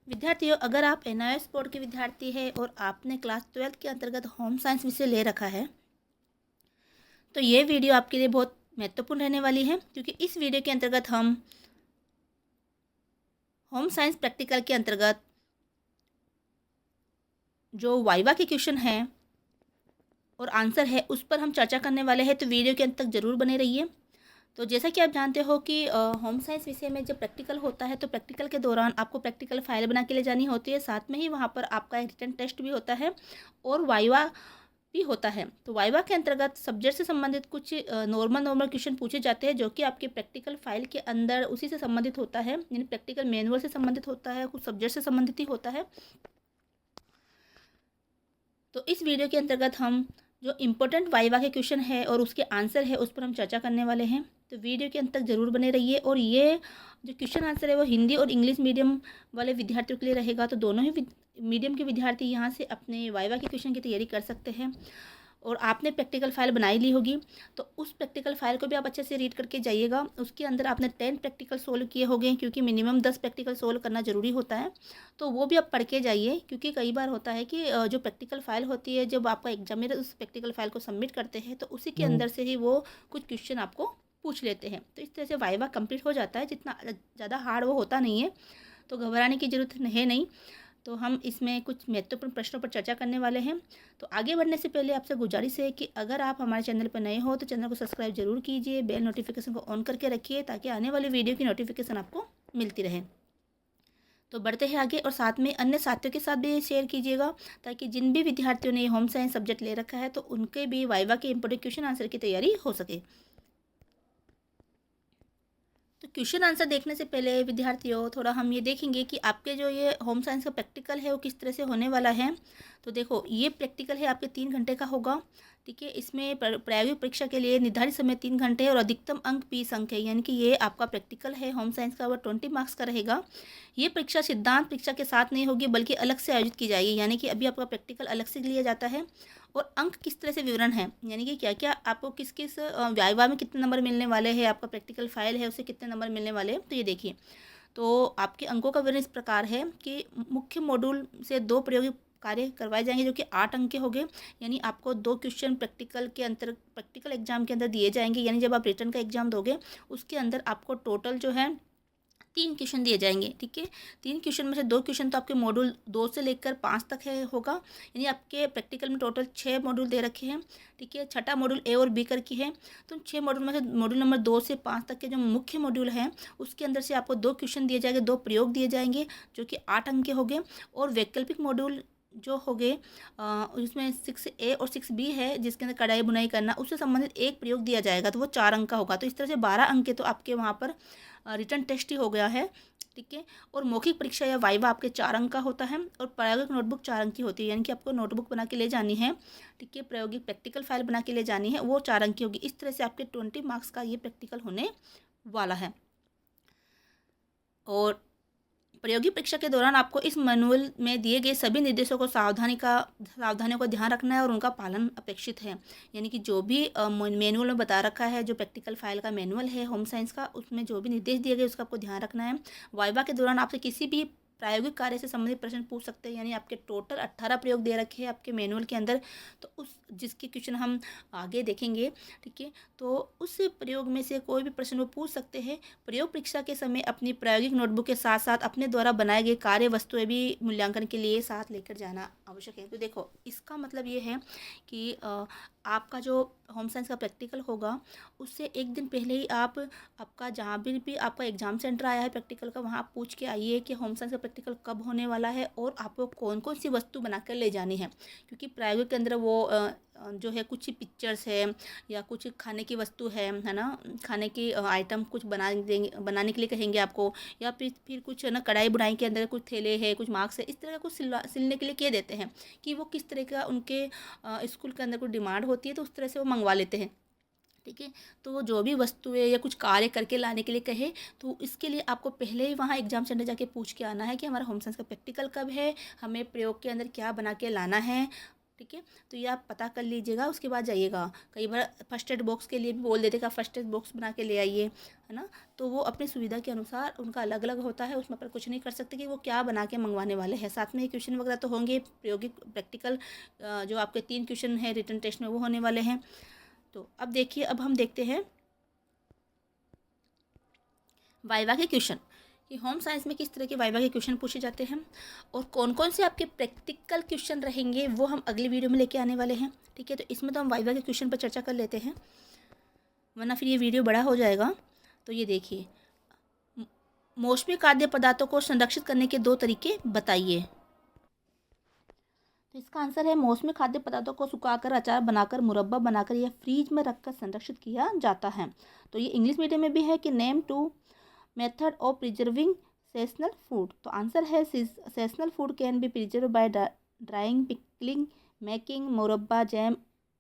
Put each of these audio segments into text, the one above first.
विद्यार्थियों, अगर आप NIOS बोर्ड के विद्यार्थी हैं और आपने क्लास 12 के अंतर्गत होम साइंस विषय ले रखा है तो ये वीडियो आपके लिए बहुत महत्वपूर्ण रहने वाली है, क्योंकि इस वीडियो के अंतर्गत हम होम साइंस प्रैक्टिकल के अंतर्गत जो वाइवा के क्वेश्चन हैं और आंसर है उस पर हम चर्चा करने वाले हैं। तो वीडियो के अंत तक ज़रूर बने रहिए। तो जैसा कि आप जानते हो कि होम साइंस विषय में जब प्रैक्टिकल होता है तो प्रैक्टिकल के दौरान आपको प्रैक्टिकल फाइल बना के ले जानी होती है, साथ में ही वहाँ पर आपका एक रिटन टेस्ट भी होता है और वाइवा भी होता है। तो वाइवा के अंतर्गत सब्जेक्ट से संबंधित कुछ नॉर्मल क्वेश्चन पूछे जाते हैं, जो कि आपके प्रैक्टिकल फाइल के अंदर उसी से संबंधित होता है, यानी प्रैक्टिकल मैनुअल से संबंधित होता है, कुछ सब्जेक्ट से संबंधित ही होता है। तो इस वीडियो के अंतर्गत हम जो इम्पोर्टेंट वाइवा के क्वेश्चन है और उसके आंसर है उस पर हम चर्चा करने वाले हैं। तो वीडियो के अंत तक ज़रूर बने रहिए। और ये जो क्वेश्चन आंसर है वो हिंदी और इंग्लिश मीडियम वाले विद्यार्थियों के लिए रहेगा। तो दोनों ही मीडियम के विद्यार्थी यहाँ से अपने वाइवा के क्वेश्चन की तैयारी कर सकते हैं। और आपने प्रैक्टिकल फाइल बनाई ली होगी, तो उस प्रैक्टिकल फाइल को भी आप अच्छे से रीड करके जाइएगा। उसके अंदर आपने 10 प्रैक्टिकल सोल्व किए होंगे, क्योंकि मिनिमम 10 प्रैक्टिकल सोल्व करना ज़रूरी होता है। तो वो भी आप पढ़ के जाइए, क्योंकि कई बार होता है कि जो प्रैक्टिकल फाइल होती है, जब आपका एग्जामिनर उस प्रैक्टिकल फाइल को सबमिट करते हैं तो उसी के अंदर से ही वो कुछ क्वेश्चन आपको पूछ लेते हैं। तो इस तरह से वाइवा कंप्लीट हो जाता है, जितना ज़्यादा हार्ड वो होता नहीं है, तो घबराने की ज़रूरत है नहीं। तो हम इसमें कुछ महत्वपूर्ण प्रश्नों पर चर्चा करने वाले हैं। तो आगे बढ़ने से पहले आपसे गुजारिश है कि अगर आप हमारे चैनल पर नए हो तो चैनल को सब्सक्राइब जरूर कीजिए, बेल नोटिफिकेशन को ऑन करके रखिए, ताकि आने वाली वीडियो की नोटिफिकेशन आपको मिलती रहे। तो बढ़ते हैं आगे, और साथ में अन्य साथियों के साथ भी शेयर कीजिएगा, ताकि जिन भी विद्यार्थियों ने होम साइंस सब्जेक्ट ले रखा है तो उनके भी वाइवा के इंपॉर्टेंट क्वेश्चन आंसर की तैयारी हो सके। तो क्वेश्चन आंसर देखने से पहले विद्यार्थियों, थोड़ा हम ये देखेंगे कि आपके जो ये होम साइंस का प्रैक्टिकल है वो किस तरह से होने वाला है। तो देखो, ये प्रैक्टिकल है आपके 3 घंटे का होगा, ठीक है। इसमें प्रायोगिक परीक्षा के लिए निर्धारित समय 3 घंटे है और अधिकतम अंक 20 अंक है, यानी कि ये आपका प्रैक्टिकल है होम साइंस का, वो 20 मार्क्स का रहेगा। ये परीक्षा सिद्धांत परीक्षा के साथ नहीं होगी, बल्कि अलग से आयोजित की जाएगी, यानी कि अभी आपका प्रैक्टिकल अलग से लिया जाता है। और अंक किस तरह से विवरण है, यानी कि क्या क्या आपको किस किस वाइवा में कितने नंबर मिलने वाले हैं, आपका प्रैक्टिकल फाइल है उसे कितने नंबर मिलने वाले हैं, तो ये देखिए। तो आपके अंकों का विवरण इस प्रकार है कि मुख्य मॉड्यूल से 2 प्रायोगिक कार्य करवाए जाएंगे, जो कि 8 अंक के होंगे। यानी आपको 2 क्वेश्चन प्रैक्टिकल एग्जाम के अंदर दिए जाएंगे, यानी जब आप रिटर्न का एग्जाम दोगे उसके अंदर आपको टोटल जो है 3 क्वेश्चन दिए जाएंगे, ठीक है। 3 क्वेश्चन में से 2 क्वेश्चन तो आपके मॉड्यूल 2 से लेकर 5 तक है होगा, यानी आपके प्रैक्टिकल में टोटल 6 मॉड्यूल दे रखे हैं, ठीक है। छठा मॉड्यूल ए और बी कर की है। तो 6 मॉड्यूल में से मॉड्यूल नंबर 2 से 5 तक के जो मुख्य मॉड्यूल हैं उसके अंदर से आपको 2 क्वेश्चन दिए जाएंगे, 2 प्रयोग दिए जाएंगे, जो कि 8 अंक के होंगे। और वैकल्पिक मॉड्यूल जो हो गए उसमें 6A और 6B है, जिसके अंदर कढ़ाई बुनाई करना, उससे संबंधित एक प्रयोग दिया जाएगा, तो वो 4 अंक का होगा। तो इस तरह से 12 अंक के तो आपके वहाँ पर रिटर्न टेस्ट ही हो गया है, ठीक है। और मौखिक परीक्षा या वाइवा आपके 4 अंक का होता है, और प्रायोगिक नोटबुक 4 अंक की होती है, यानी कि आपको नोटबुक बना के ले जानी है, ठीक है। प्रायोगिक प्रैक्टिकल फाइल बना के ले जानी है, वो 4 अंक की होगी। इस तरह से आपके 20 मार्क्स का ये प्रैक्टिकल होने वाला है। और प्रायोगिक परीक्षा के दौरान आपको इस मैनुअल में दिए गए सभी निर्देशों को सावधानियों का ध्यान रखना है और उनका पालन अपेक्षित है। यानी कि जो भी मैनुअल में बता रखा है, जो प्रैक्टिकल फाइल का मैनुअल है होम साइंस का, उसमें जो भी निर्देश दिए गए उसका आपको ध्यान रखना है। वाइवा के दौरान आपसे किसी भी प्रायोगिक कार्य से संबंधित प्रश्न पूछ सकते हैं, यानी आपके टोटल 18 प्रयोग दे रखे हैं आपके मैनुअल के अंदर, तो उस जिसके क्वेश्चन हम आगे देखेंगे, ठीक है। तो उस प्रयोग में से कोई भी प्रश्न वो पूछ सकते हैं। प्रयोग परीक्षा के समय अपनी प्रायोगिक नोटबुक के साथ साथ अपने द्वारा बनाए गए कार्य वस्तुएं भी मूल्यांकन के लिए साथ लेकर जाना आवश्यक है। तो देखो, इसका मतलब ये है कि आपका जो होम साइंस का प्रैक्टिकल होगा उससे एक दिन पहले ही आपका जहाँ भी आपका एग्जाम सेंटर आया है प्रैक्टिकल का, वहाँ आप पूछ के आइए कि होम साइंस का प्रैक्टिकल कब होने वाला है और आपको कौन कौन सी वस्तु बनाकर ले जानी है। क्योंकि प्रायोगिक के अंदर वो जो है कुछ पिक्चर्स है या कुछ खाने की वस्तु है ना, खाने की आइटम कुछ बनाने के लिए कहेंगे आपको, या फिर कुछ है ना कढ़ाई बुनाई के अंदर कुछ थैले है, कुछ मार्क्स है, इस तरह का कुछ सिलने के लिए कह देते हैं कि वो किस तरह का उनके स्कूल के अंदर कोई डिमांड होती है, तो उस तरह से वो मंगवा लेते हैं, ठीक है। तो जो भी वस्तुएं या कुछ कार्य करके लाने के लिए कहे, तो इसके लिए आपको पहले ही वहाँ एग्जाम सेंटर जाके पूछ के आना है कि हमारा होम साइंस का प्रैक्टिकल कब है, हमें प्रयोग के अंदर क्या बना के लाना है, ठीक है। तो ये आप पता कर लीजिएगा, उसके बाद जाइएगा। कई बार फर्स्ट एड बॉक्स के लिए भी बोल देते कि आप फर्स्ट एड बॉक्स बना के ले आइए, है ना। तो वो अपनी सुविधा के अनुसार उनका अलग अलग होता है, उसमें पर कुछ नहीं कर सकते कि वो क्या बना के मंगवाने वाले हैं। साथ में क्वेश्चन वगैरह तो होंगे, प्रायोगिक प्रैक्टिकल जो आपके 3 क्वेश्चन हैं रिटन टेस्ट में वो होने वाले हैं। तो अब देखिए, अब हम देखते हैं वाइवा के क्वेश्चन, कि होम साइंस में किस तरह के वाइवा के क्वेश्चन पूछे जाते हैं और कौन कौन से आपके प्रैक्टिकल क्वेश्चन रहेंगे वो हम अगली वीडियो में लेके आने वाले हैं। ठीक है, तो इसमें तो हम वाइवा के क्वेश्चन पर चर्चा कर लेते हैं, वरना फिर ये वीडियो बड़ा हो जाएगा। तो ये देखिए, मौसमी खाद्य पदार्थों को संरक्षित करने के 2 तरीके बताइए। तो इसका आंसर है, मौसमी खाद्य पदार्थों को सुखाकर, अचार बनाकर, मुरब्बा बनाकर या फ्रीज में रखकर संरक्षित किया जाता है। तो ये इंग्लिश मीडियम में भी है कि name 2 method of preserving seasonal food. तो आंसर है, seasonal food can be preserve by drying, pickling, making murabba, jam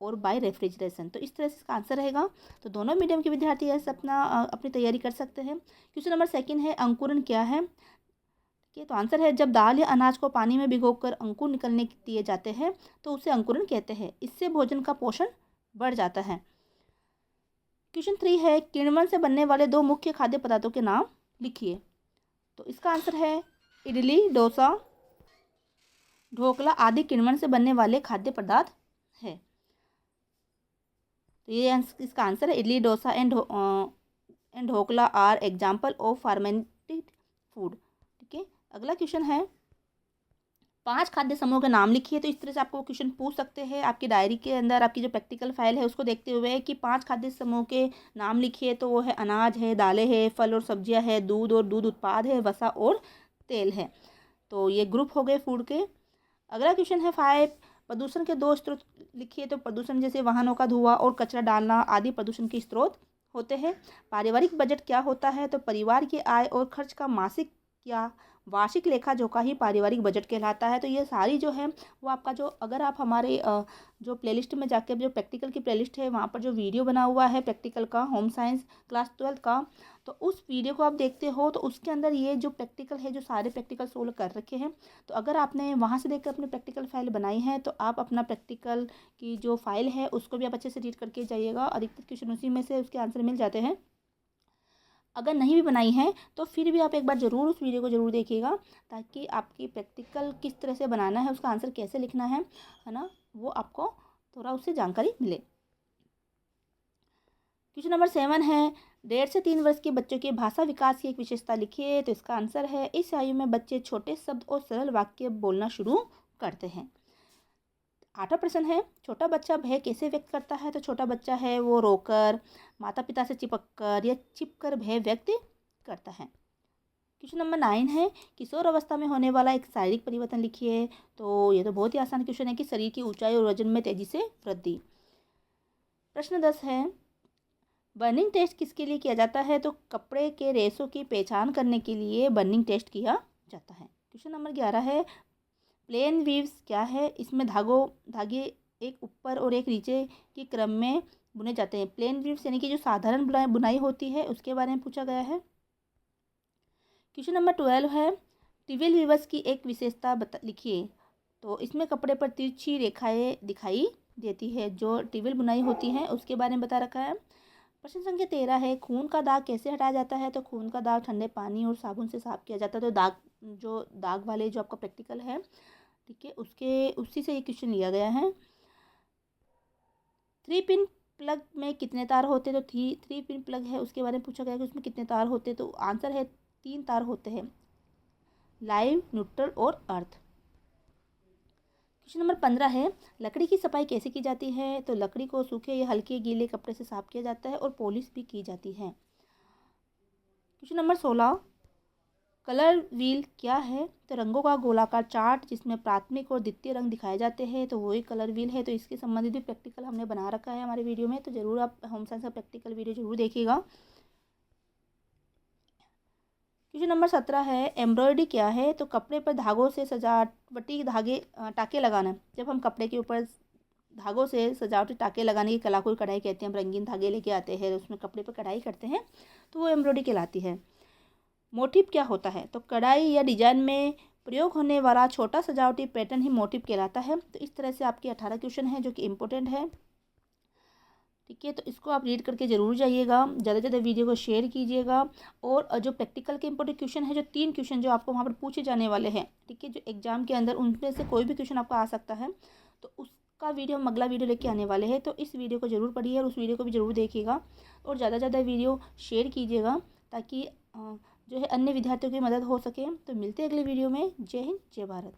और बाय रेफ्रिजरेशन। तो इस तरह से इसका आंसर रहेगा। तो दोनों मीडियम के विद्यार्थी ऐसे अपनी तैयारी कर सकते हैं। क्वेश्चन नंबर 2 है, अंकुरण क्या है। ठीक है, तो आंसर है, जब दाल या अनाज को पानी में भिगोकर अंकुर निकलने दिए जाते हैं तो उसे अंकुरण कहते हैं। इससे भोजन का पोषण बढ़ जाता है। क्वेश्चन 3 है, किण्वन से बनने वाले 2 मुख्य खाद्य पदार्थों के नाम लिखिए। तो इसका आंसर है, इडली, डोसा, ढोकला आदि किण्वन से बनने वाले खाद्य पदार्थ है। तो ये इसका आंसर है, idli, dosa and dhokla are example of fermented food. ठीक है, अगला क्वेश्चन है, 5 खाद्य समूह के नाम लिखिए। तो इस तरह से आपको क्वेश्चन पूछ सकते हैं। आपकी डायरी के अंदर आपकी जो प्रैक्टिकल फाइल है उसको देखते हुए कि 5 खाद्य समूह के नाम लिखिए। तो वो है, अनाज है, दालें है, फल और सब्जियां है, दूध और दूध उत्पाद है, वसा और तेल है। तो ये ग्रुप हो गए फूड के। अगला क्वेश्चन है 5, प्रदूषण के 2 स्रोत लिखिए। तो प्रदूषण जैसे वाहनों का धुआं और कचरा डालना आदि प्रदूषण के स्रोत होते हैं। पारिवारिक बजट क्या होता है। तो परिवार की आय और खर्च का मासिक या वार्षिक लेखा जोखा ही पारिवारिक बजट कहलाता है। तो ये सारी जो है वो आपका जो, अगर आप हमारे जो प्लेलिस्ट में जाके जो प्रैक्टिकल की प्लेलिस्ट है वहाँ पर जो वीडियो बना हुआ है प्रैक्टिकल का, होम साइंस क्लास 12 का, तो उस वीडियो को आप देखते हो तो उसके अंदर ये जो प्रैक्टिकल है, जो सारे प्रैक्टिकल सोल्व कर रखे हैं। तो अगर आपने वहाँ से देखकर अपनी प्रैक्टिकल फाइल बनाई है तो आप अपना प्रैक्टिकल की जो फाइल है उसको भी आप अच्छे से रीड करके जाइएगा। अधिकतर क्वेश्चन उसी में से उसके आंसर मिल जाते हैं। अगर नहीं भी बनाई है तो फिर भी आप एक बार ज़रूर उस वीडियो को ज़रूर देखिएगा, ताकि आपकी प्रैक्टिकल किस तरह से बनाना है, उसका आंसर कैसे लिखना है ना, वो आपको थोड़ा उससे जानकारी मिले। क्वेश्चन नंबर 7 है, 1.5 से 3 वर्ष के बच्चों के भाषा विकास की एक विशेषता लिखिए। तो इसका आंसर है, इस आयु में बच्चे छोटे शब्द और सरल वाक्य बोलना शुरू करते हैं। 8वां प्रश्न है, छोटा बच्चा भय कैसे व्यक्त करता है। तो छोटा बच्चा है वो रोकर, माता पिता से चिपक कर या छिपकर भय व्यक्त करता है। क्वेश्चन नंबर 9 है, किशोर अवस्था में होने वाला एक शारीरिक परिवर्तन लिखिए। तो ये तो बहुत ही आसान क्वेश्चन है कि शरीर की ऊंचाई और वजन में तेजी से वृद्धि। प्रश्न 10 है, बर्निंग टेस्ट किसके लिए किया जाता है। तो कपड़े के रेशों की पहचान करने के लिए बर्निंग टेस्ट किया जाता है। क्वेश्चन नंबर 11 है, प्लेन वीव्स क्या है। इसमें धागे एक ऊपर और एक नीचे के क्रम में बुने जाते हैं। प्लेन वीव्स यानी कि जो साधारण बुनाई होती है उसके बारे में पूछा गया है। क्वेश्चन नंबर 12 है, ट्विल वीवर्स की एक विशेषता लिखिए। तो इसमें कपड़े पर तिरछी रेखाएं दिखाई देती है, जो ट्विल बुनाई होती है उसके बारे में बता रखा है। प्रश्न संख्या 13 है, खून का दाग कैसे हटाया जाता है। तो खून का दाग ठंडे पानी और साबुन से साफ किया जाता है। तो दाग वाले जो आपका प्रैक्टिकल है, ठीक है, उसी से ये क्वेश्चन लिया गया है। 3 पिन प्लग में कितने तार होते हैं। तो 3 पिन प्लग है उसके बारे में पूछा गया कि उसमें कितने तार होते हैं। तो आंसर है, 3 तार होते हैं, लाइव, न्यूट्रल और अर्थ। क्वेश्चन नंबर 15 है, लकड़ी की सफाई कैसे की जाती है। तो लकड़ी को सूखे या हल्के गीले कपड़े से साफ किया जाता है और पॉलिश भी की जाती है। क्वेश्चन नंबर 16, कलर व्हील क्या है। तो रंगों का गोलाकार चार्ट जिसमें प्राथमिक और द्वितीय रंग दिखाए जाते हैं, तो वही कलर व्हील है। तो इसके संबंधित भी प्रैक्टिकल हमने बना रखा है हमारे वीडियो में, तो ज़रूर आप होम साइंस का प्रैक्टिकल वीडियो जरूर देखिएगा। क्वेश्चन नंबर 17 है, एम्ब्रॉयडरी क्या है। तो कपड़े पर धागों से सजावटी टाके लगाना। जब हम कपड़े के ऊपर धागों से सजावटी टाके लगाने की कला को कढ़ाई कहते हैं। हम रंगीन धागे लेके आते हैं, उसमें कपड़े पर कढ़ाई करते हैं, तो वो एम्ब्रॉयडरी कहलाती है। मोटिव क्या होता है। तो कढ़ाई या डिजाइन में प्रयोग होने वाला छोटा सजावटी पैटर्न ही मोटिव कहलाता है। तो इस तरह से आपके 18 क्वेश्चन हैं जो कि इम्पोर्टेंट है। ठीक है, तो इसको आप रीड करके ज़रूर जाइएगा, ज़्यादा से ज़्यादा वीडियो को शेयर कीजिएगा। और जो प्रैक्टिकल के इंपॉर्टेंट क्वेश्चन है, जो 3 क्वेश्चन जो आपको वहाँ पर पूछे जाने वाले हैं, ठीक है, जो एग्जाम के अंदर उनमें से कोई भी क्वेश्चन आपका आ सकता है, तो उसका वीडियो हम अगला वीडियो लेके आने वाले हैं। तो इस वीडियो को ज़रूर पढ़िए और उस वीडियो को भी ज़रूर देखिएगा और ज़्यादा से ज़्यादा वीडियो शेयर कीजिएगा ताकि जो है अन्य विद्यार्थियों की मदद हो सके। तो मिलते हैं अगले वीडियो में। जय हिंद, जय भारत।